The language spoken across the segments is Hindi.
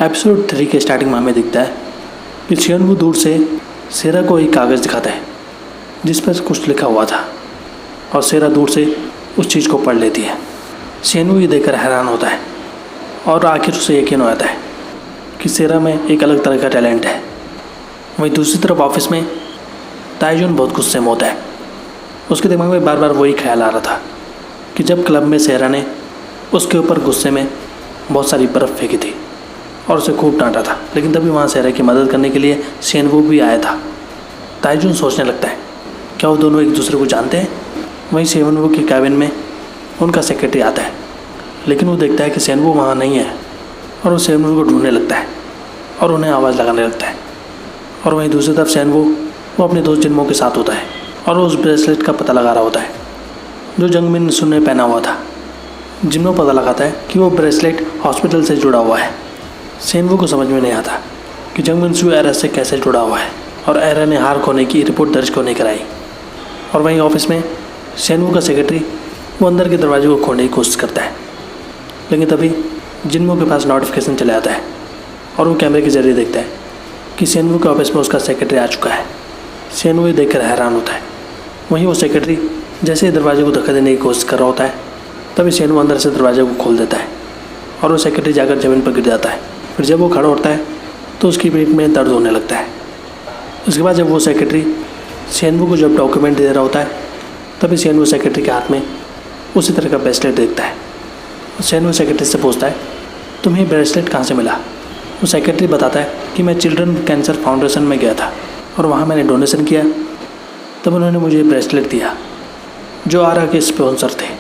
एपिसोड 3 के स्टार्टिंग में हमें दिखता है कि शियनवू दूर से सेरा को एक कागज़ दिखाता है जिस पर कुछ लिखा हुआ था और सेरा दूर से उस चीज़ को पढ़ लेती है। शियनवू ये देखकर हैरान होता है और आखिर उसे यकीन हो जाता है कि सेरा में एक अलग तरह का टैलेंट है। वहीं दूसरी तरफ ऑफिस में ताइजुन बहुत गुस्से में होता है। उसके दिमाग में बार बार वही ख्याल आ रहा था कि जब क्लब में सेरा ने उसके ऊपर गुस्से में बहुत सारी बर्फ़ फेंकी थी और उसे खूब डांटा था, लेकिन तभी वहाँ सेरा की मदद करने के लिए शियनवू भी आया था। ताइजुन सोचने लगता है क्या वो दोनों एक दूसरे को जानते हैं। वहीं शियनवू के कैबिन में उनका सेक्रेटरी आता है, लेकिन वो देखता है कि शियनवू वहाँ नहीं है और वो शियनवू को ढूंढने लगता है और उन्हें आवाज़ लगाने लगता है। और वहीं दूसरी तरफ शियनवू वो अपने दोस्त जिन्मो के साथ होता है और वो उस ब्रेसलेट का पता लगा रहा होता है जो जंगमिन सू ने पहना हुआ था। जिन्मो पता लगाता है कि वो ब्रेसलेट हॉस्पिटल से जुड़ा हुआ है। शियनवू को समझ में नहीं आता कि जंगमिन सू एरा से कैसे जुड़ा हुआ है और एरा ने हार खोने की रिपोर्ट दर्ज क्यों नहीं कराई। और वहीं ऑफिस में शियनवू का सेक्रेटरी वो अंदर के दरवाजे को खोलने की कोशिश करता है, लेकिन तभी जिन्मो के पास नोटिफिकेशन चले आता है और वो कैमरे के जरिए देखता है कि शियनवू के ऑफिस में उसका सेक्रेटरी आ चुका है। शियनवू ये देखकर हैरान होता है। वहीं वो सेक्रेटरी जैसे ही दरवाजे को धक्का देने की कोशिश कर रहा होता है, तभी शियनवू अंदर से दरवाजे को खोल देता है और वो सेक्रेटरी जाकर ज़मीन पर गिर जाता है। फिर जब वो खड़ा होता है तो उसकी पीठ में दर्द होने लगता है। उसके बाद जब वो सेक्रेटरी शियनवू को जब डॉक्यूमेंट दे रहा होता है, तभी शियनवू सेक्रेटरी के हाथ में उसी तरह का ब्रेसलेट देखता है। शियनवू सेक्रेटरी से पूछता है तुम्हें ये ब्रेसलेट कहाँ से मिला। वो सेक्रेटरी बताता है कि मैं चिल्ड्रन कैंसर फाउंडेशन में गया था और वहाँ मैंने डोनेशन किया, तब उन्होंने मुझे ब्रेसलेट दिया जो आरा के स्पॉन्सर थे।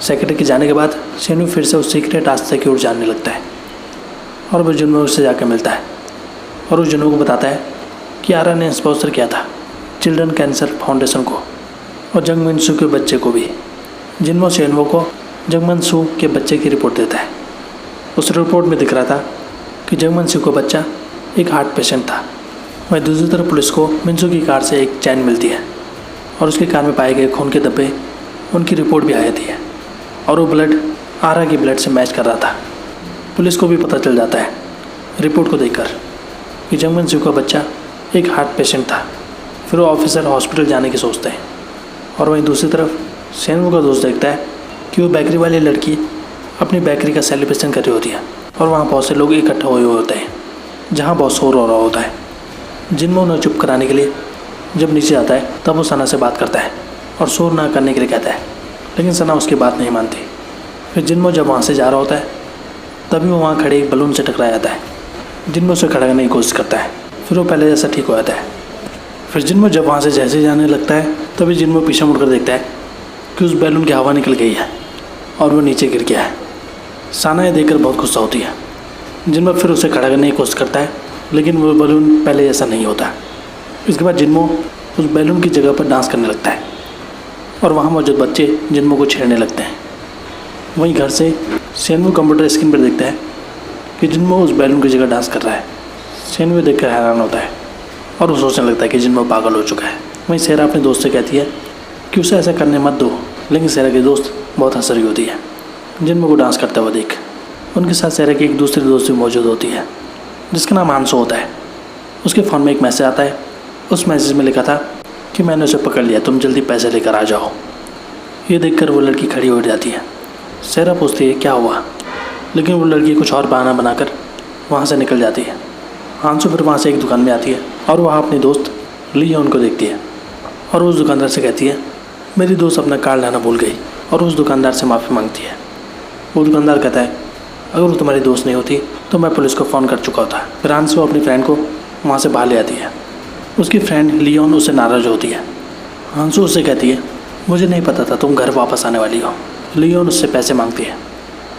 सेक्रेटरी के जाने के बाद शियनवू फिर से उस सीक्रेट रास्ते की ओर जानने लगता है और वो जिन्मो से जाकर मिलता है और उस जिन्मो को बताता है कि आरा ने स्पॉन्सर किया था चिल्ड्रन कैंसर फाउंडेशन को और जंगमिन सू के बच्चे को भी। जिन्मो शियनवू को जंगमिन सू के बच्चे की रिपोर्ट देता है। उस रिपोर्ट में दिख रहा था कि जंगमिन सू का बच्चा एक हार्ट पेशेंट था। वहीं दूसरी तरफ पुलिस को मिनसू की कार से एक चैन मिलती है और उसकी कार में पाए गए खून के धब्बे उनकी रिपोर्ट भी आ जाती है और वो ब्लड आरा की ब्लड से मैच कर रहा था। पुलिस को भी पता चल जाता है रिपोर्ट को देखकर कि जंगमिन सू का बच्चा एक हार्ट पेशेंट था। फिर वो ऑफिसर हॉस्पिटल जाने की सोचते हैं और वहीं दूसरी तरफ शियनवू का दोस्त देखता है कि वो बेकरी वाली लड़की अपनी बेकरी का सेलिब्रेशन कर रही होती है और वहाँ बहुत से लोग इकट्ठा हुए होते हैं जहाँ बहुत शोर हो रहा होता है। जिन्मो उन्हें चुप कराने के लिए जब नीचे आता है तब वो सना से बात करता है और शोर ना करने के लिए कहता है, लेकिन सना उसकी बात नहीं मानती। फिर जिन्मो जब वहाँ से जा रहा होता है तभी वो वहाँ खड़े एक बलून से टकरा जाता है। जिन्मो उसे खड़ा करने की कोशिश करता है, फिर वो पहले जैसा ठीक हो जाता है। फिर जिन्मो जब वहाँ से जैसे जाने लगता है तभी जिन्मो पीछे मुड़कर देखता है कि उस बैलून की हवा निकल गई है और वो नीचे गिर गया है। साना ये देखकर बहुत गुस्सा होती है। जिन्मो फिर उसे खड़ा करने की कोशिश करता है, लेकिन वो बैलून पहले जैसा नहीं होता। इसके बाद जिन्मो उस बैलून की जगह पर डांस करने लगता है और वहाँ मौजूद बच्चे जिन्मो को छेड़ने लगते हैं। वहीं घर से शियनवू कंप्यूटर स्क्रीन पर देखता है कि जिन्मो उस बैलून की जगह डांस कर रहा है। शियनवू देखकर हैरान होता है और वो सोचने लगता है कि जिन्मो पागल हो चुका है। वहीं सेरा अपने दोस्त से कहती है कि उसे ऐसा करने मत दो, लेकिन सेरा की दोस्त बहुत हंस रही होती है जिन्मो को डांस करता हुआ देख। उनके साथ सेरा की एक दूसरी दोस्त भी मौजूद होती है जिसका नाम हांसो होता है। उसके फ़ोन में एक मैसेज आता है। उस मैसेज में लिखा था कि मैंने उसे पकड़ लिया, तुम जल्दी पैसे लेकर आ जाओ। ये देखकर वो लड़की खड़ी हो जाती है। सेरा पूछती है क्या हुआ, लेकिन वो लड़की कुछ और बहाना बनाकर वहाँ से निकल जाती है। हांसो फिर वहाँ से एक दुकान में आती है और वहाँ अपनी दोस्त लियोन को देखती है और उस दुकानदार से कहती है मेरी दोस्त अपना कार्ड लाना भूल गई और उस दुकानदार से माफ़ी मांगती है। वो दुकानदार कहता है अगर वो तुम्हारी दोस्त नहीं होती तो मैं पुलिस को फ़ोन कर चुका होता। फिर हांसो अपनी फ्रेंड को वहाँ से बाहर ले आती है। उसकी फ्रेंड लियोन उससे नाराज़ होती है। हांसो उससे कहती है मुझे नहीं पता था तुम घर वापस आने वाली हो। लियोन उससे पैसे मांगती है।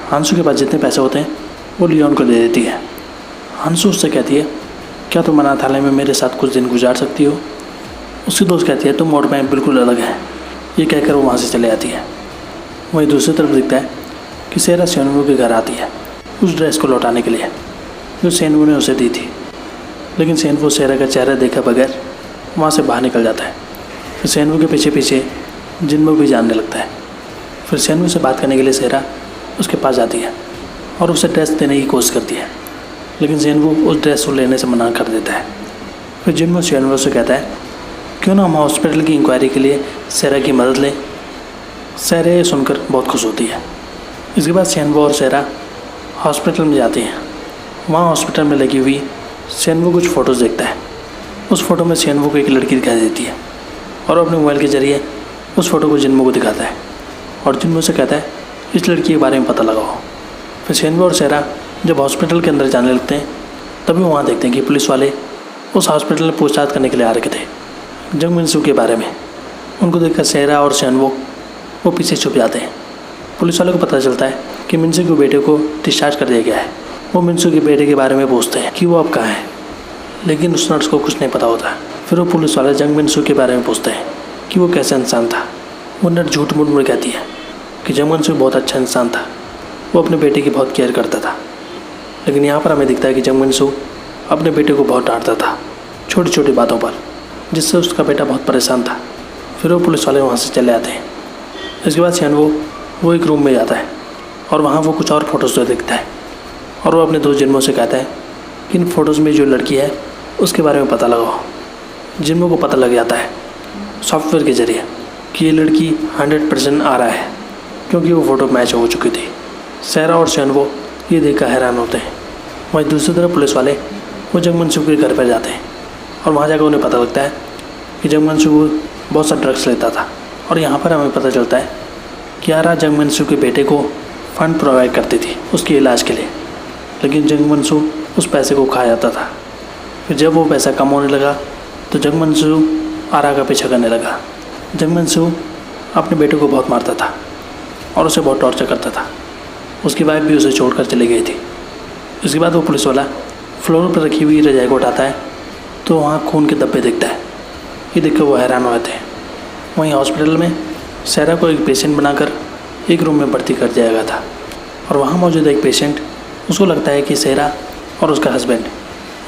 हांसो के पास जितने पैसे होते हैं वो लियोन को दे देती है। हांसो उससे कहती है क्या तुम अनाथालय में मेरे साथ कुछ दिन गुजार सकती हो। उसकी दोस्त कहती है तुम और मैं बिल्कुल अलग हैं। ये कहकर वो वहाँ से चले जाती है। वहीं दूसरी तरफ दिखता है कि सेरा शियनवू के घर आती है उस ड्रेस को लौटाने के लिए जो शियनवू ने उसे दी थी, लेकिन शियनवू सेरा का चेहरा देखे बगैर वहाँ से बाहर निकल जाता है। फिर शियनवू के पीछे पीछे जिन्मो भी जानने लगता है। फिर शियनवू से बात करने के लिए सेरा उसके पास जाती है और उसे ड्रेस देने की कोशिश करती है, लेकिन शेनवू उस ड्रेस को लेने से मना कर देता है। फिर जिनवो शेनवू से कहता है क्यों ना हम हॉस्पिटल की इंक्वायरी के लिए सेरा की मदद लें। सेरा ये सुनकर बहुत खुश होती है। इसके बाद शेनवू और सेरा हॉस्पिटल में जाती हैं। वहाँ हॉस्पिटल में लगी हुई शेनवू कुछ फ़ोटोज़ देखता है। उस फोटो में शेनवू को एक लड़की दिखाई देती है और अपने मोबाइल के ज़रिए उस फोटो को जिनवू को दिखाता है और जिनवू से कहता है इस लड़की के बारे में पता लगाओ। फिर शेनवू और सेरा जब हॉस्पिटल के अंदर जाने लगते हैं तभी वहाँ देखते हैं कि पुलिस वाले उस हॉस्पिटल में पूछताछ करने के लिए आ रखे थे जंग मिनसू के बारे में। उनको देखकर सेरा और शेनवू वो पीछे छुप जाते हैं। पुलिस वालों को पता चलता है कि मिनसू के बेटे को डिस्चार्ज कर दिया गया है। वो मिनसू के बेटे के बारे में पूछते हैं कि वो अब कहाँ है, लेकिन उस नर्स को कुछ नहीं पता होता। फिर वो पुलिस वाले जंग मिनसू के बारे में पूछते हैं कि वो कैसा इंसान था। वो नर्स झूठ मूठ में कहती है कि जंग मिनसू बहुत अच्छा इंसान था, वो अपने बेटे की बहुत केयर करता था। लेकिन यहाँ पर हमें दिखता है कि जंग मिनसू अपने बेटे को बहुत डांटता था छोटी छोटी बातों पर, जिससे उसका बेटा बहुत परेशान था। फिर वो पुलिस वाले वहाँ से चले आते हैं। इसके बाद शेनवू वो एक रूम में जाता है और वहाँ वो कुछ और फोटोज़ देखता है और वो अपने दोस्त जिनवो से कहता है कि इन फ़ोटोज़ में जो लड़की है उसके बारे में पता लगाओ। जिनवो को पता लग जाता है सॉफ्टवेयर के ज़रिए कि ये लड़की 100% आ रहा है, क्योंकि वो फ़ोटो मैच हो चुकी थी। सेरा और शेनवू ये देखकर हैरान होते हैं। वहीं दूसरी तरफ पुलिस वाले वो जंग मिनसू के घर पर जाते हैं और वहाँ जाकर उन्हें पता लगता है कि जंग मिनसू बहुत सा ड्रग्स लेता था। और यहाँ पर हमें पता चलता है कि आरा जंग मिनसू के बेटे को फ़ंड प्रोवाइड करती थी उसके इलाज के लिए, लेकिन जंग मिनसू उस पैसे को खा जाता था। फिर जब वो पैसा कम होने लगा तो जंग मिनसू आरा का पीछा करने लगा। जंग मिनसू अपने बेटे को बहुत मारता था और उसे बहुत टॉर्चर करता था। उसकी वाइफ भी उसे छोड़कर चली गई थी। इसके बाद वो पुलिस वाला फ्लोर पर रखी हुई रजाई को उठाता है तो वहाँ खून के धब्बे दिखता है। ये देखकर वो हैरान हो जाते हैं। वहीं हॉस्पिटल में सेरा को एक पेशेंट बनाकर एक रूम में भर्ती कर दिया गया था और वहाँ मौजूद एक पेशेंट उसको लगता है कि सेरा और उसका हस्बैंड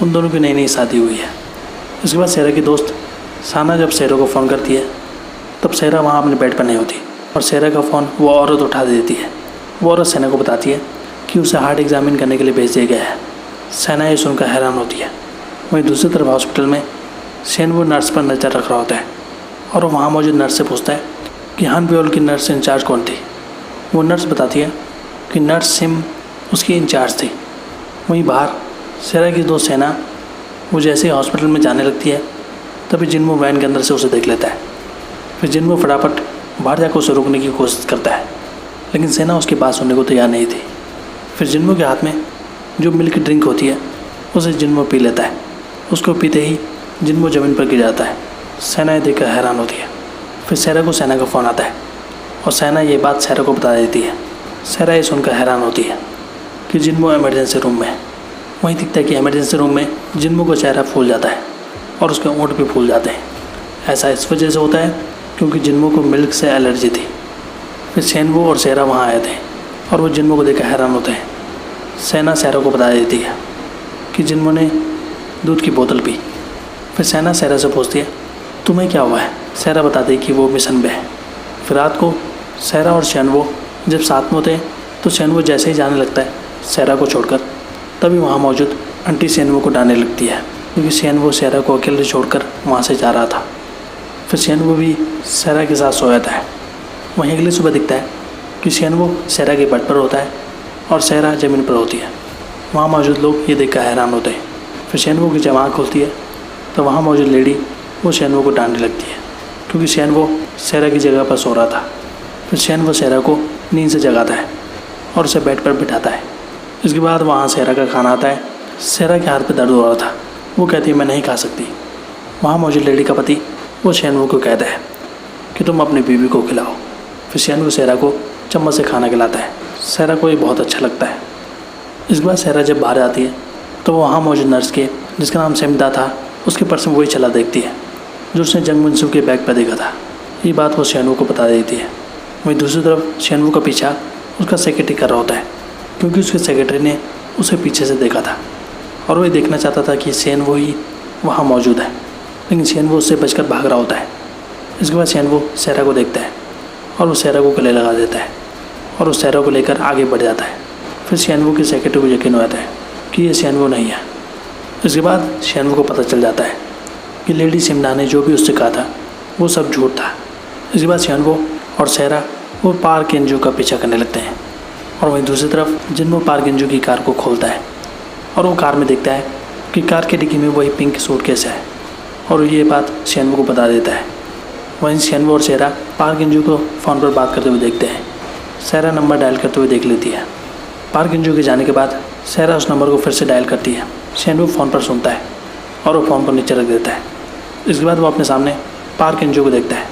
उन दोनों की नई नई शादी हुई है। उसके बाद सेरा की दोस्त साना जब सेरा को फ़ोन करती है तब सेरा वहाँ अपने बेड पर नहीं होती और सेरा का फ़ोन वो औरत उठा देती है। वो औरत सेना को बताती है कि उसे हार्ट एग्जामिन करने के लिए भेज दिया गया है। सेना ये सुनकर हैरान होती है। वहीं दूसरी तरफ हॉस्पिटल में शेनवू नर्स पर नज़र रख रहा होता है और वो वहाँ मौजूद नर्स से पूछता है कि हान ब्योल की नर्स इंचार्ज कौन थी। वो नर्स बताती है कि नर्स सिम उसकी इंचार्ज थी। वहीं बाहर सेरा की दोस्त सेना वो जैसे ही हॉस्पिटल में जाने लगती है तभी जिनवो वैन के अंदर से उसे देख लेता है। फिर जिनवो फटाफट बाहर जाकर उसे रोकने की कोशिश करता है, लेकिन सेना उसकी बात सुनने को तैयार नहीं थी। फिर जिनवो के हाथ में जो मिल्क ड्रिंक होती है उसे जिनवो पी लेता है। उसको पीते ही जिनवो ज़मीन पर गिर जाता है। सेना ये देखकर हैरान होती है। फिर सेरा को सेना का फ़ोन आता है और सेना ये बात सेरा को बता देती है। सेरा ये सुनकर हैरान होती है कि जिनवो इमरजेंसी रूम में है। वहीं दिखता है कि इमरजेंसी रूम में जिनवो का चेहरा फूल जाता है और उसके ओंठ भी फूल जाते हैं। ऐसा इस वजह से होता है क्योंकि जिनवो को मिल्क से एलर्जी थी। फिर शेनवू और सेरा वहाँ आए थे और वो जिनवो को देखकर हैरान होते हैं। सेना सेरा को बता देती है कि जिनवो ने दूध की बोतल पी। फिर सेना सेरा से पूछती है तुम्हें क्या हुआ है। सेरा बताती है कि वो मिशन में है। फिर रात को सेरा और शेनवू जब साथ में होते हैं तो शेनवू जैसे ही जाने लगता है सेरा को छोड़कर, तभी वहाँ मौजूद आंटी शेनवू को डांटने लगती है क्योंकि शेनवू सेरा को अकेले छोड़कर वहाँ से जा रहा था। फिर शेनवू भी सेरा के साथ सो जाता है। वहीं अगली सुबह दिखता है कि शेनवू सेरा के बेड पर होता है और सेरा ज़मीन पर होती है। वहाँ मौजूद लोग ये देखकर हैरान होते हैं। फिर शेनवू की जब आँख खुलती है तो वहाँ मौजूद लेडी वो शेनवू को डांटने लगती है क्योंकि शेनवू सेरा की जगह पर सो रहा था। फिर शेनवू सेरा को नींद से जगाता है और उसे बेड पर बिठाता है। इसके बाद वहाँ सेरा का खाना आता है। सेरा के हाथ पे दर्द हो रहा था। वो कहती है मैं नहीं खा सकती। वहाँ मौजूद लेडी का पति वो शेनवू को कहता है कि तुम अपनी बीवी को खिलाओ। फिर शेनवू सेरा को चम्मच से खाना खिलाता है। सेरा को ये बहुत अच्छा लगता है। इसके बाद सेरा जब बाहर आती है तो वो वहाँ मौजूद नर्स के जिसका नाम सेमिदा था उसके पर्स में वही चला देखती है जो उसने जंग मिनसू के बैग पर देखा था। ये बात वो शेनवू को बता देती है। वहीं दूसरी तरफ शेनवू का पीछा उसका सेक्रेटरी कर रहा होता है क्योंकि उसके सेक्रेटरी ने उसे पीछे से देखा था और वो ये देखना चाहता था कि शेनवू ही वहाँ मौजूद है, लेकिन शेनवू उससे बचकर भाग रहा होता है। इसके बाद शेनवू सेरा को देखता है और वो सेरा को गले लगा देता है और उस सेरा को लेकर आगे बढ़ जाता है। फिर शेनवू के सेक्रेटरी को यकीन हो जाता है कि ये शैनवो नहीं है। इसके बाद शैनवो को पता चल जाता है कि लेडी सिमना ने जो भी उससे कहा था वो सब झूठ था। इसके बाद शैनवो और सेरा वो पार्क एंजो का पीछा करने लगते हैं और वहीं दूसरी तरफ जिन्हो पार्क एंजो की कार को खोलता है और वो कार में देखता है कि कार के डिग्गी में वही पिंक सूटकेस है और ये बात शैनवो को बता देता है। वहीं शैनवो और सेरा पार्क एंजो को फ़ोन पर बात करते हुए देखते हैं। सेरा नंबर डायल करते हुए देख लेती है। पार्क एंजो के जाने के बाद सेरा उस नंबर को फिर से डायल करती है। शैनवो फ़ोन पर सुनता है और वो फ़ोन को नीचे रख देता है। इसके बाद वो अपने सामने पार्क एंजो को देखता है।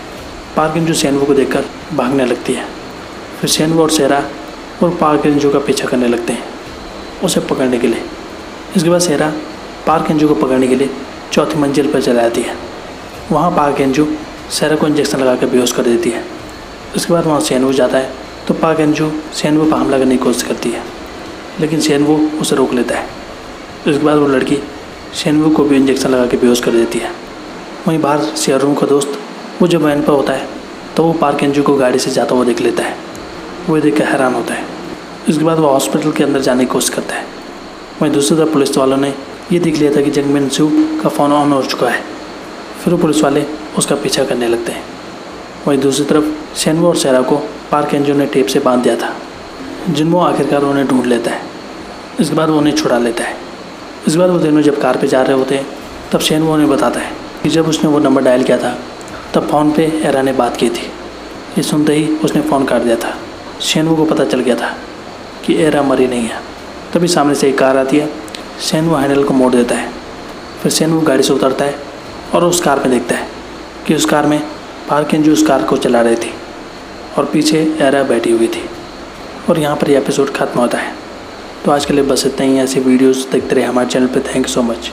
पार्क एंजो शैनवो को देखकर भागने लगती है। फिर शैनवो और सेरा और पार्क एंजो का पीछा करने लगते हैं उसे पकड़ने के लिए। इसके बाद सेरा पार्क एंजो को पकड़ने के लिए चौथी मंजिल पर चला जाती है। वहाँ पार्क एंजो सेरा को इंजेक्शन लगा कर बेहोश कर देती है। इसके बाद वहाँ शैनवो जाता है तो पार्क एंजो शैनवो पर हमला करने की कोशिश करती है, लेकिन शैनवो उसे रोक लेता है। इसके बाद वो लड़की शैनवो को भी इंजेक्शन लगा के बेहोश कर देती है। वहीं बाहर शेरों का दोस्त वो जब वैन पर होता है तो वो पार्क एंजो को गाड़ी से जाता हुआ देख लेता है। वो देख कर हैरान होता है। इसके बाद वो हॉस्पिटल के अंदर जाने की कोशिश करता है। वहीं दूसरी तरफ पुलिस वालों ने ये देख लिया था कि जंगमिन सू का फ़ोन ऑन हो चुका है। फिर वो पुलिस वाले उसका पीछा करने लगते हैं। वहीं दूसरी तरफ शैनवो और सेरा को पार्क एंजो ने टेप से बांध दिया था। जिन्हो आखिरकार उन्हें ढूंढ लेता है। इसके बाद वो उन्हें छुड़ा लेता है। इसके बाद वो दोनों जब कार पे जा रहे होते हैं तब शैनवो उन्हें बताता है कि जब उसने वो नंबर डायल किया था तब फ़ोन पे एरा ने बात की थी। ये सुनते ही उसने फ़ोन काट दिया था। शैनवो को पता चल गया था कि एरा मरी नहीं है। तभी सामने से एक कार आती है। शैनवो हैंडल को मोड़ देता है। फिर शैनवो गाड़ी से उतरता है और उस कार में देखता है कि उस कार में पार्क एंजो उस कार को चला रही थी और पीछे एरा बैठी हुई थी। और यहाँ पर यह एपिसोड ख़त्म होता है। तो आज के लिए बस इतना ही। ऐसी वीडियोस देखते रहे हमारे चैनल पे। Thank you so much.